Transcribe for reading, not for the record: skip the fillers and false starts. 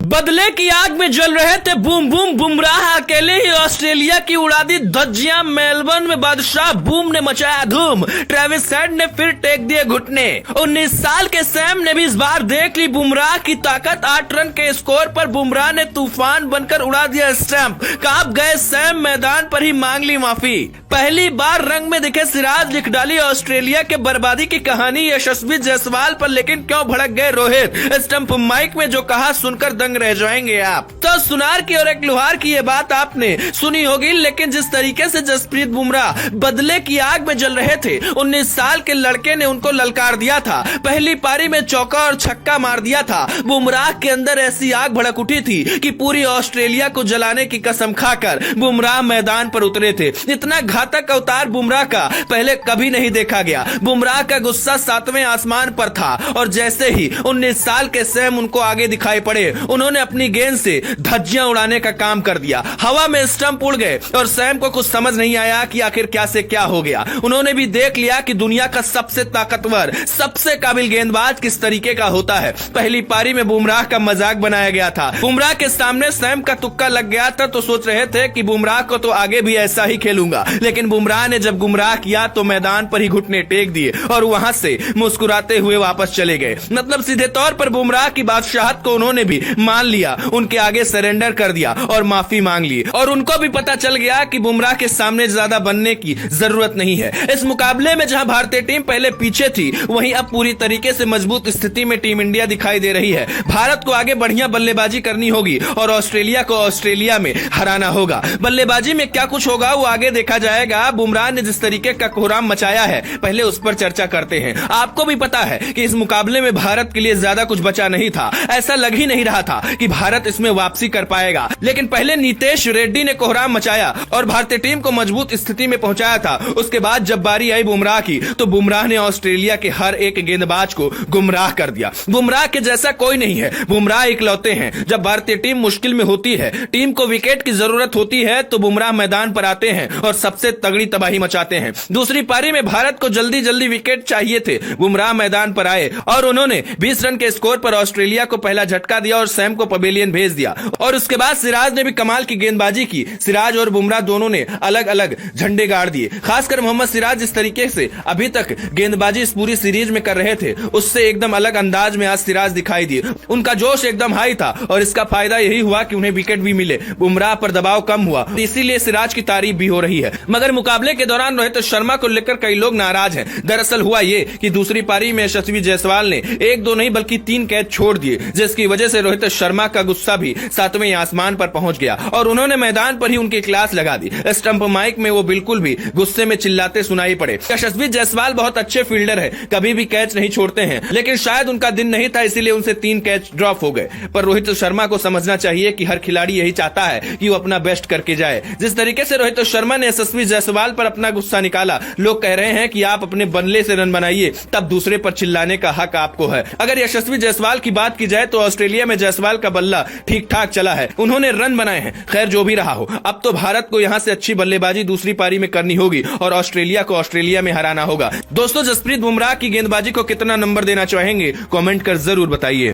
बदले की आग में जल रहे थे बूम बूम बुमराह, अकेले ही ऑस्ट्रेलिया की उड़ा दी धज्जियां। मेलबर्न में बादशाह बूम ने मचाया धूम, ट्रेविस हेड ने फिर टेक दिए घुटने। 19 साल के सैम ने भी इस बार देख ली बुमराह की ताकत। 8 रन के स्कोर पर बुमराह ने तूफान बनकर उड़ा दिया स्टंप। कांप गए सैम, मैदान पर ही मांग ली माफी। पहली बार रंग में दिखे सिराज, लिख डाली ऑस्ट्रेलिया के बर्बादी की कहानी यशस्वी जायसवाल पर। लेकिन क्यों भड़क गए रोहित, स्टंप माइक में जो कहा सुनकर दंग रह जाएंगे आप। तो सुनार की और एक लुहार की ये बात आपने सुनी होगी, लेकिन जिस तरीके से जसप्रीत बुमराह बदले की आग में जल रहे थे, 19 साल के लड़के ने उनको ललकार दिया था। पहली पारी में चौका और छक्का मार दिया था। बुमराह के अंदर ऐसी आग भड़क उठी थी कि पूरी ऑस्ट्रेलिया को जलाने की कसम खाकर बुमराह मैदान पर उतरे थे। इतना घातक अवतार बुमराह का पहले कभी नहीं देखा गया। बुमराह का गुस्सा 7वें आसमान पर था और जैसे ही 19 साल के सैम उनको आगे दिखाई पड़े, उन्होंने अपनी गेंद से धज्जियां उड़ाने का काम कर दिया। हवा में स्टंप उड़ गए और सैम को कुछ समझ नहीं आया कि आखिर क्या से क्या हो गया। उन्होंने भी देख लिया कि दुनिया का सबसे ताकतवर, सबसे काबिल गेंदबाज किस तरीके का होता है। पहली पारी में बुमराह का मजाक बनाया गया था। बुमराह के सामने सैम का तुक्का लग गया था तो सोच रहे थे कि बुमराह को तो आगे भी ऐसा ही खेलूंगा, लेकिन बुमराह ने जब गुमराह किया तो मैदान पर ही घुटने टेक दिए और वहां से मुस्कुराते हुए वापस चले गए। मतलब सीधे तौर पर बुमराह की बादशाहत को उन्होंने भी मान लिया, उनके आगे सरेंडर कर दिया और माफी मांग ली। और उनको भी पता चल गया कि बुमराह के सामने ज्यादा बनने की जरूरत नहीं है। इस मुकाबले में जहां भारतीय टीम पहले पीछे थी, वहीं अब पूरी तरीके से मजबूत स्थिति में टीम इंडिया दिखाई दे रही है। भारत को आगे बढ़िया बल्लेबाजी करनी होगी और ऑस्ट्रेलिया को ऑस्ट्रेलिया में हराना होगा। बल्लेबाजी में क्या कुछ होगा वो आगे देखा जाएगा। बुमराह ने जिस तरीके का कोहराम मचाया है, पहले उस पर चर्चा करते हैं। आपको भी पता है कि इस मुकाबले में भारत के लिए ज्यादा कुछ बचा नहीं था। ऐसा लग ही नहीं रहा था कि भारत इसमें वापसी कर पाएगा, लेकिन पहले नीतेश रेड्डी ने कोहराम मचाया और भारतीय टीम को मजबूत स्थिति में पहुंचाया था। उसके बाद जब बारी आई बुमराह की, तो बुमराह ने ऑस्ट्रेलिया के हर एक गेंदबाज को गुमराह कर दिया। बुमराह के जैसा कोई नहीं है, बुमराह इकलौते हैं। जब भारतीय टीम मुश्किल में होती है, टीम को विकेट की जरूरत होती है, तो बुमराह मैदान पर आते हैं और सबसे तगड़ी तबाही मचाते हैं। दूसरी पारी में भारत को जल्दी जल्दी विकेट चाहिए थे, बुमराह मैदान पर आए और उन्होंने 20 रन के स्कोर पर ऑस्ट्रेलिया को पहला झटका दिया और सैम को पवेलियन भेज दिया। और उसके बाद सिराज ने भी कमाल की गेंदबाजी की। सिराज और बुमराह दोनों ने अलग अलग झंडे गाड़ दिए। खासकर मोहम्मद सिराज जिस तरीके से अभी तक गेंदबाजी इस पूरी सीरीज में कर रहे थे, उससे एकदम अलग अंदाज में आज सिराज दिखाई दिए। उनका जोश एकदम हाई था और इसका फायदा यही हुआ कि उन्हें विकेट भी मिले। बुमराह पर दबाव कम हुआ, इसीलिए सिराज की तारीफ भी हो रही है। मगर मुकाबले के दौरान रोहित शर्मा को लेकर कई लोग नाराज हैं। दरअसल हुआ ये कि दूसरी पारी में यशस्वी जायसवाल ने 1-2 नहीं बल्कि 3 कैच छोड़ दिए, जिसकी वजह से रोहित शर्मा का गुस्सा भी 7वें आसमान पर पहुंच गया और उन्होंने मैदान पर ही उनकी क्लास लगा दी। स्टंप माइक में वो बिल्कुल भी गुस्से में चिल्लाते सुनाई पड़े। यशस्वी जायसवाल बहुत अच्छे फील्डर है, कभी भी कैच नहीं छोड़ते हैं, लेकिन शायद उनका दिन नहीं था, इसीलिए उनसे 3 कैच ड्रॉप हो गए। पर रोहित शर्मा को समझना चाहिए कि हर खिलाड़ी यही चाहता है कि वो अपना बेस्ट करके जाए। जिस तरीके से रोहित शर्मा ने यशस्वी जायसवाल पर अपना गुस्सा निकाला, लोग कह रहे हैं कि आप अपने बल्ले से रन बनाइए, तब दूसरे पर चिल्लाने का हक आपको है। अगर यशस्वी जायसवाल की बात की जाए तो ऑस्ट्रेलिया में जायसवाल का बल्ला ठीक ठाक चला है, उन्होंने रन बनाए हैं। खैर जो भी रहा हो, अब तो भारत को यहां से अच्छी बल्लेबाजी दूसरी पारी में करनी होगी और ऑस्ट्रेलिया को ऑस्ट्रेलिया में हराना होगा। दोस्तों, जसप्रीत बुमराह की गेंदबाजी को कितना नंबर देना चाहेंगे, कमेंट कर जरूर बताइए।